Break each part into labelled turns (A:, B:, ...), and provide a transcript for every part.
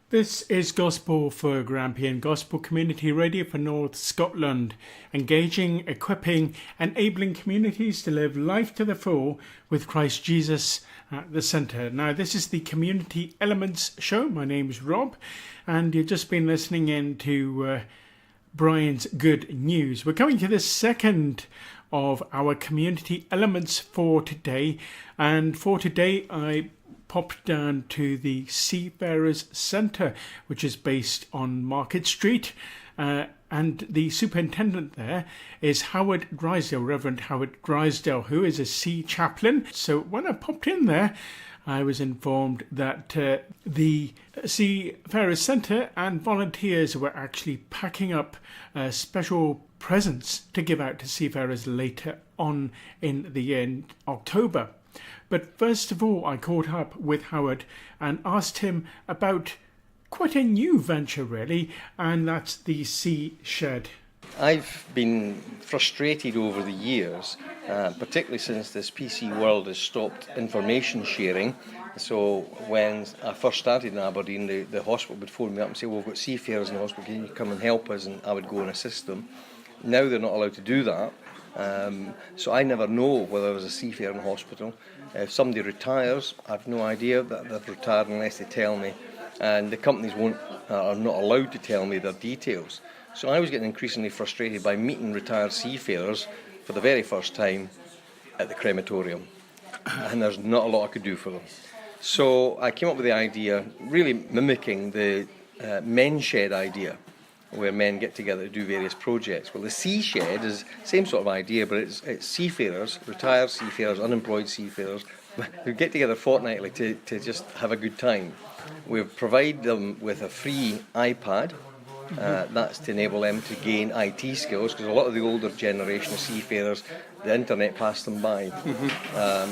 A: This is Gospel for Grampian, Gospel Community Radio for North Scotland, engaging, equipping, enabling communities to live life to the full with Christ Jesus at the centre. Now, this is the Community Elements Show. My name's Rob, and you've just been listening in to Brian's Good News. We're coming to the second of our Community Elements for today, and for today I popped down to the Seafarers Centre, which is based on Market Street, and the superintendent there is Howard Drysdale, Rev Howard Drysdale, who is a sea chaplain. So when I popped in there, I was informed that the Seafarers Centre and volunteers were actually packing up special presents to give out to seafarers later on in the year, in October. But first of all, I caught up with Howard and asked him about quite a new venture, really, and that's the Sea Shed.
B: I've been frustrated over the years, particularly since this PC world has stopped information sharing. So when I first started in Aberdeen, the hospital would phone me up and say, well, we've got seafarers in the hospital, can you come and help us? And I would go and assist them. Now they're not allowed to do that. So I never know whether there's a seafarer in hospital. If somebody retires, I've no idea that they've retired unless they tell me. And the companies are not allowed to tell me their details. So I was getting increasingly frustrated by meeting retired seafarers for the very first time at the crematorium. And there's not a lot I could do for them. So I came up with the idea, really mimicking the men's shed idea, where men get together to do various projects. Well, the Sea Shed is the same sort of idea, but it's seafarers, retired seafarers, unemployed seafarers, who get together fortnightly to just have a good time. We provide them with a free iPad. That's to enable them to gain IT skills, because a lot of the older generation of seafarers, the internet passed them by.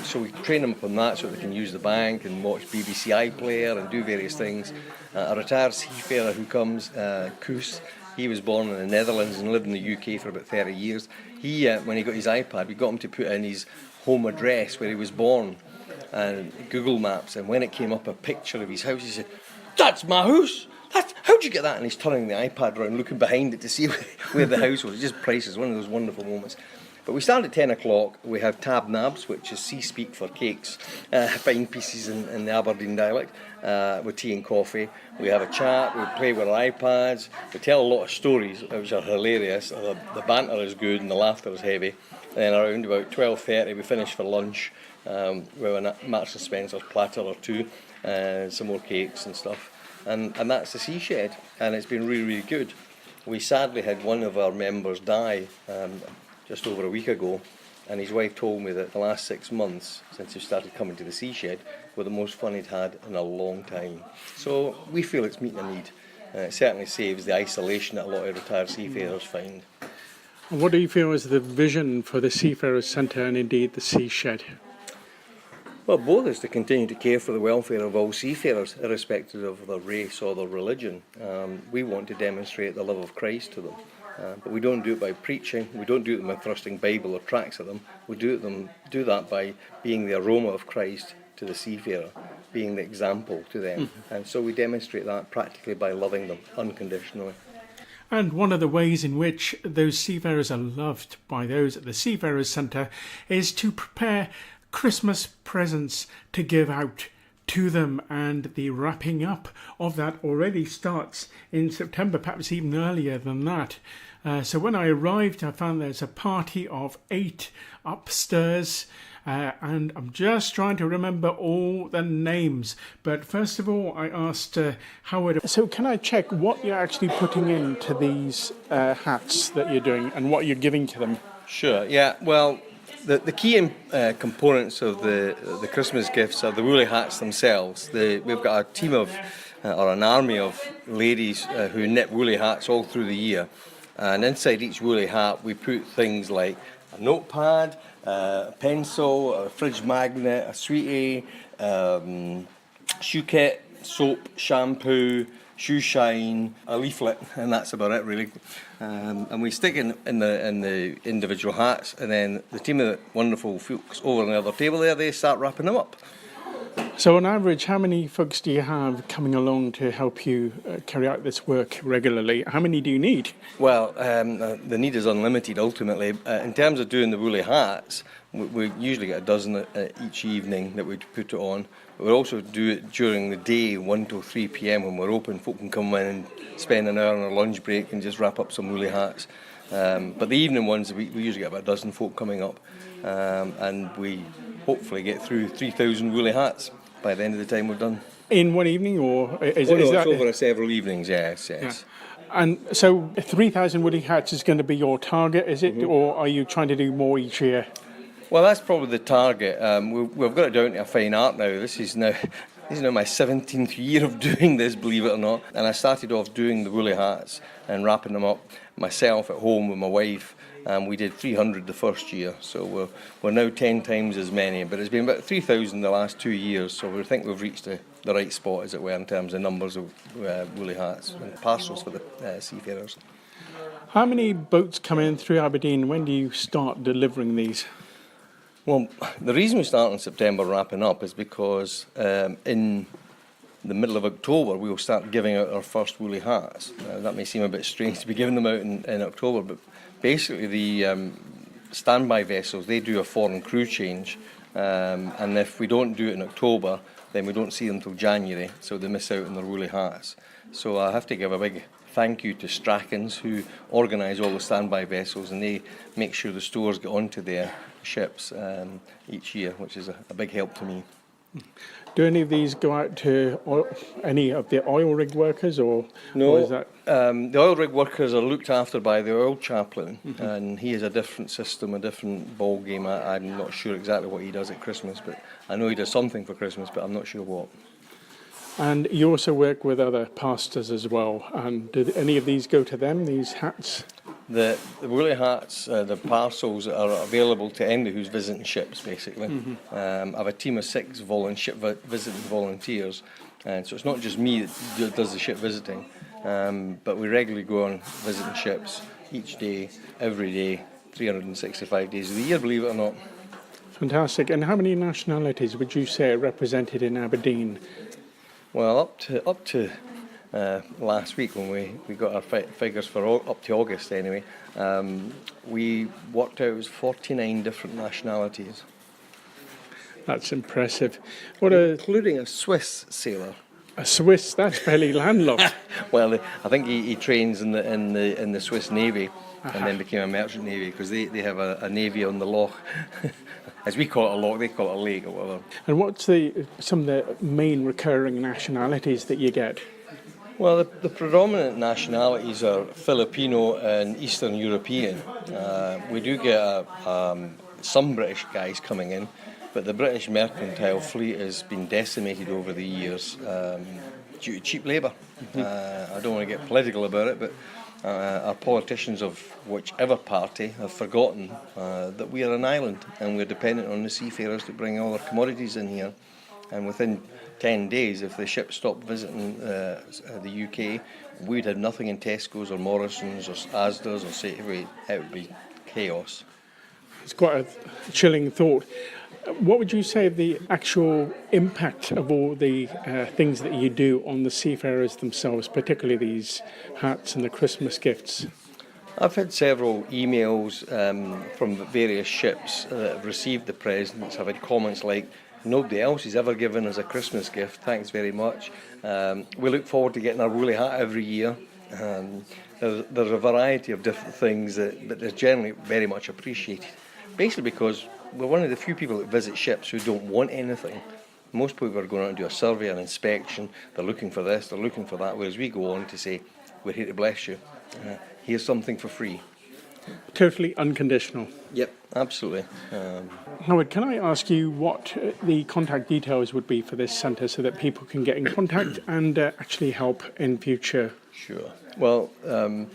B: So we train them up on that so they can use the bank and watch BBC iPlayer and do various things. A retired seafarer who comes, Koos, he was born in the Netherlands and lived in the UK for about 30 years. He, when he got his iPad, we got him to put in his home address where he was born and Google Maps, and when it came up a picture of his house, he said, "That's my house! How'd you get that?" And he's turning the iPad around, looking behind it to see where the house was. It's just priceless, one of those wonderful moments. But we start at 10 o'clock. We have tab nabs, which is sea speak for cakes, fine pieces in the Aberdeen dialect, with tea and coffee. We have a chat, we play with our iPads, we tell a lot of stories, which are hilarious. The banter is good and the laughter is heavy. And then around about 12:30 we finish for lunch, with a Marks and Spencer's platter or two, some more cakes and stuff. And that's the Sea Shed, and it's been really, really good. We sadly had one of our members die just over a week ago, and his wife told me that the last 6 months since he started coming to the Sea Shed were the most fun he'd had in a long time. So we feel it's meeting a need. It certainly saves the isolation that a lot of retired seafarers find.
A: What do you feel is the vision for the Seafarers Centre and indeed the Sea Shed?
B: Well, both is to continue to care for the welfare of all seafarers, irrespective of their race or their religion. We want to demonstrate the love of Christ to them. But we don't do it by preaching, we don't do it by thrusting Bible or tracts at them. We do that by being the aroma of Christ to the seafarer, being the example to them. And so we demonstrate that practically by loving them unconditionally.
A: And one of the ways in which those seafarers are loved by those at the Seafarers Centre is to prepare Christmas presents to give out to them, and the wrapping up of that already starts in September, perhaps even earlier than that. So when I arrived, I found there's a party of 8 upstairs, and I'm just trying to remember all the names. But first of all, I asked Howard, so can I check what you're actually putting into these hats that you're doing and what you're giving to them?
B: Sure, yeah, well, the key components of the Christmas gifts are the woolly hats themselves. We've got a team of, or an army of ladies who knit woolly hats all through the year. And inside each woolly hat we put things like a notepad, a pencil, a fridge magnet, a sweetie, shoe kit, soap, shampoo, shoe shine, a leaflet, and that's about it really. And we stick in the individual hats, and then the team of wonderful folks over on the other table there, they start wrapping them up.
A: So on average, how many folks do you have coming along to help you carry out this work regularly? How many do you need?
B: Well, the need is unlimited ultimately. In terms of doing the woolly hats, we usually get a dozen each evening that we put it on. But we also do it during the day, 1 till 3 p.m. when we're open. Folk can come in and spend an hour on a lunch break and just wrap up some woolly hats. But the evening ones, we usually get about a dozen folk coming up. And we hopefully get through 3,000 woolly hats by the end of the time we're done.
A: In one evening, or is
B: It's
A: that
B: over several evenings, yes.
A: Yeah. And so 3,000 woolly hats is going to be your target, is it? Or are you trying to do more each year?
B: Well, that's probably the target. We've got it down to a fine art now. This is now my 17th year of doing this, believe it or not. And I started off doing the woolly hats and wrapping them up myself at home with my wife. We did 300 the first year, so we're now 10 times as many. But it's been about 3,000 the last 2 years, so we think we've reached the right spot, as it were, in terms of numbers of woolly hats and parcels for the seafarers.
A: How many boats come in through Aberdeen? When do you start delivering these?
B: Well, the reason we start in September wrapping up is because in the middle of October we'll start giving out our first woolly hats. That may seem a bit strange to be giving them out in October, but basically the standby vessels, they do a foreign crew change, and if we don't do it in October, then we don't see them till January, so they miss out on their woolly hats. So I have to give a big thank you to Strachan's, who organise all the standby vessels, and they make sure the stores get onto their ships each year, which is a big help to me.
A: Do any of these go out to any of the oil rig workers, or
B: No,
A: or is that?
B: The oil rig workers are looked after by the oil chaplain, and he has a different system, a different ball game. I'm not sure exactly what he does at Christmas, but I know he does something for Christmas, but I'm not sure what.
A: And you also work with other pastors as well. And do any of these go to them, these hats?
B: The woolly hats, the parcels are available to anybody who's visiting ships, basically. I have a team of 6 visiting volunteers, and so it's not just me that does the ship visiting, but we regularly go on visiting ships each day, every day, 365 days of the year, believe it or not.
A: Fantastic. And how many nationalities would you say are represented in Aberdeen?
B: Well, up to last week when we got our figures for up to August anyway, we worked out it was 49 different nationalities.
A: That's impressive.
B: Including a Swiss sailor.
A: A Swiss, that's fairly landlocked.
B: Well, I think he trains in the Swiss Navy and then became a merchant navy, because they have a navy on the loch. As we call it a loch, they call it a lake or whatever.
A: And what's some of the main recurring nationalities that you get?
B: Well, the predominant nationalities are Filipino and Eastern European. We do get some British guys coming in, but the British mercantile fleet has been decimated over the years due to cheap labour. I don't want to get political about it, but our politicians of whichever party have forgotten that we are an island and we're dependent on the seafarers to bring all our commodities in here. And within 10 days, if the ship stopped visiting the UK, we'd have nothing in Tesco's or Morrison's or Asda's or Safeway. It would be chaos.
A: It's quite a chilling thought. What would you say the actual impact of all the things that you do on the seafarers themselves, particularly these hats and the Christmas gifts?
B: I've had several emails from various ships that have received the presents. I've had comments like, "Nobody else has ever given us a Christmas gift, thanks very much. We look forward to getting our woolly hat every year." There's a variety of different things that are generally very much appreciated. Basically because we're one of the few people that visit ships who don't want anything. Most people are going out and do a survey, an inspection, they're looking for this, they're looking for that, whereas we go on to say, "We're here to bless you. Here's something for free."
A: Totally unconditional.
B: Yep, absolutely.
A: Howard, can I ask you what the contact details would be for this centre so that people can get in contact and actually help in future?
B: Sure. Well,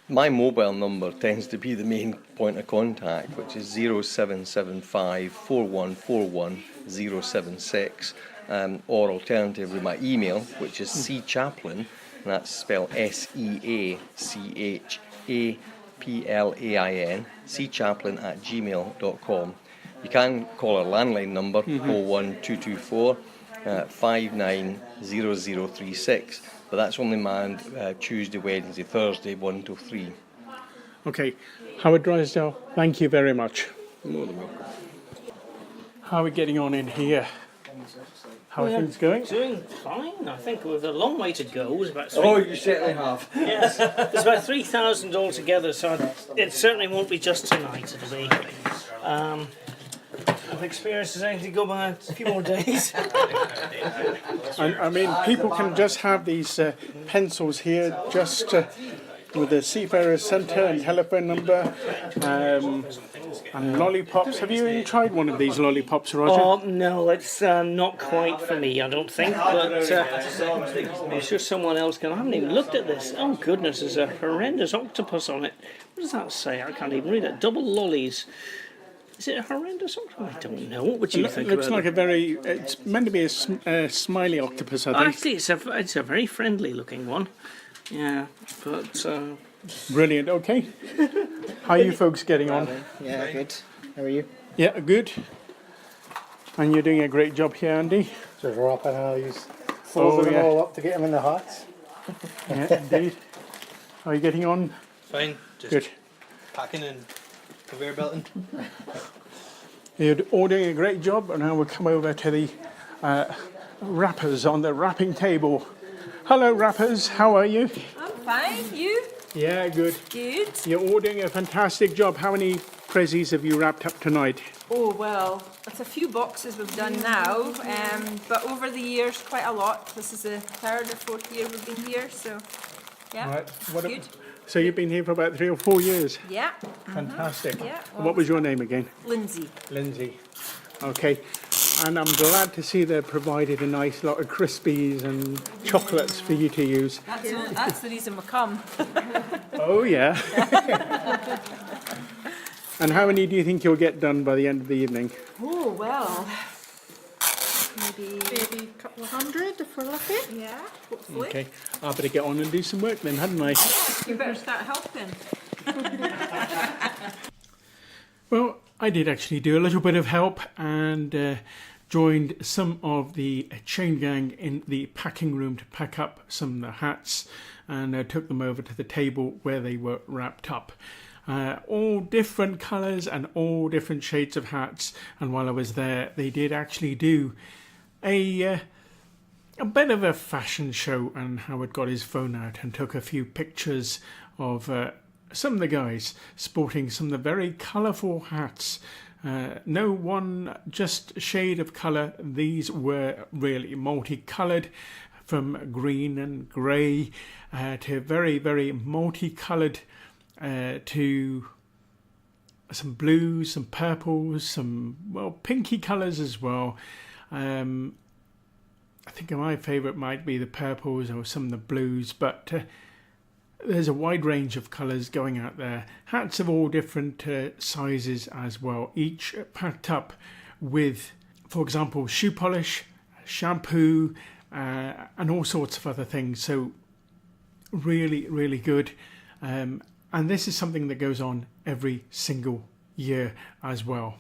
B: my mobile number tends to be the main point of contact, which is 0775 4141 076, or alternatively my email, which is seachaplain, and that's spelled SEACHAPLAIN, seachaplain@gmail.com. You can call our landline number 01224 590036. But that's only manned Tuesday, Wednesday, Thursday, 1 till 3.
A: Okay, Howard Drysdale, thank you very much.
B: More than welcome.
A: How are we getting on in here? How are things going?
C: Doing fine. I think we've a long way to go. There's about
B: You certainly have.
C: yes, there's about 3,000 altogether, so it certainly won't be just tonight. It'll be. I've experienced as anything to go by a few more days.
A: I mean, people can just have these pencils here, just with the Seafarers Centre and telephone number, and lollipops. Have you even tried one of these lollipops, Roger?
C: Oh no, it's not quite for me, I don't think. But I'm sure someone else can. I haven't even looked at this. Oh goodness, there's a horrendous octopus on it. What does that say? I can't even read it. Double lollies. Is it a horrendous octopus? I don't know. What would you think
A: It looks
C: about
A: like a very. It's meant to be a smiley octopus, I think.
C: Actually, it's a very friendly looking one. Yeah, but
A: Brilliant. Okay. How are you folks getting on?
D: Yeah, good. How are you?
A: Yeah, good. And you're doing a great job here, Andy.
D: Just wrapping all these, folding them all up to get them in the hats.
A: Yeah, indeed. How are you getting on?
E: Fine, just
A: Good.
E: packing and conveyor belting.
A: You're all doing a great job, and now we'll come over to the wrappers on the wrapping table. Hello, wrappers. How are you?
F: I'm fine. You?
A: Yeah, good.
F: Good.
A: You're all doing a fantastic job. How many prezzies have you wrapped up tonight?
F: Oh, well, it's a few boxes we've done now, but over the years, quite a lot. This is the third or fourth year we've been here, so yeah,
A: Right. What
F: good.
A: So you've been here for about 3 or 4 years.
F: Yeah,
A: Fantastic.
F: Yeah,
A: And what was your name again?
F: Lindsay.
A: Lindsay. Okay. And I'm glad to see they've provided a nice lot of Crispies and chocolates for you to use.
F: That's the reason we come.
A: Oh, yeah. And how many do you think you'll get done by the end of the evening?
F: Oh, well, maybe,
G: Maybe a couple of hundred if we're lucky.
F: yeah, hopefully.
A: Okay. I better get on and do some work then, hadn't I?
F: You better start helping.
A: Well, I did actually do a little bit of help and joined some of the chain gang in the packing room to pack up some of the hats, and took them over to the table where they were wrapped up. All different colours and all different shades of hats, and while I was there they did actually do a bit of a fashion show, and Howard got his phone out and took a few pictures of some of the guys sporting some of the very colourful hats. No one just shade of colour. These were really multicoloured, from green and grey to very, very multicoloured, to some blues, some purples, some, well, pinky colours as well. I think my favourite might be the purples or some of the blues, but there's a wide range of colours going out there. Hats of all different sizes as well, each packed up with, for example, shoe polish, shampoo, and all sorts of other things. So really, really good. And this is something that goes on every single year as well.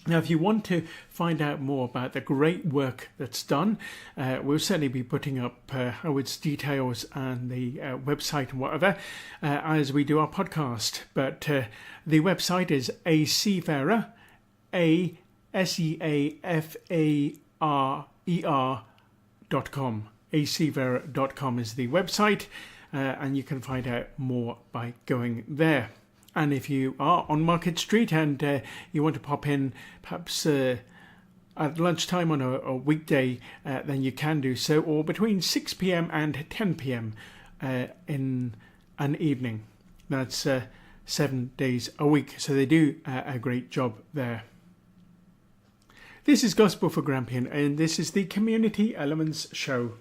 A: Now, if you want to find out more about the great work that's done, we'll certainly be putting up Howard's details and the website and whatever as we do our podcast. But the website is Seafarer, ASeafarer.com. Seafarer.com is the website, and you can find out more by going there. And if you are on Market Street and you want to pop in perhaps at lunchtime on a weekday, then you can do so, or between 6 p.m. and 10 p.m. In an evening. That's 7 days a week. So they do a great job there. This is Gospel for Grampian, and this is the Community Elements Show.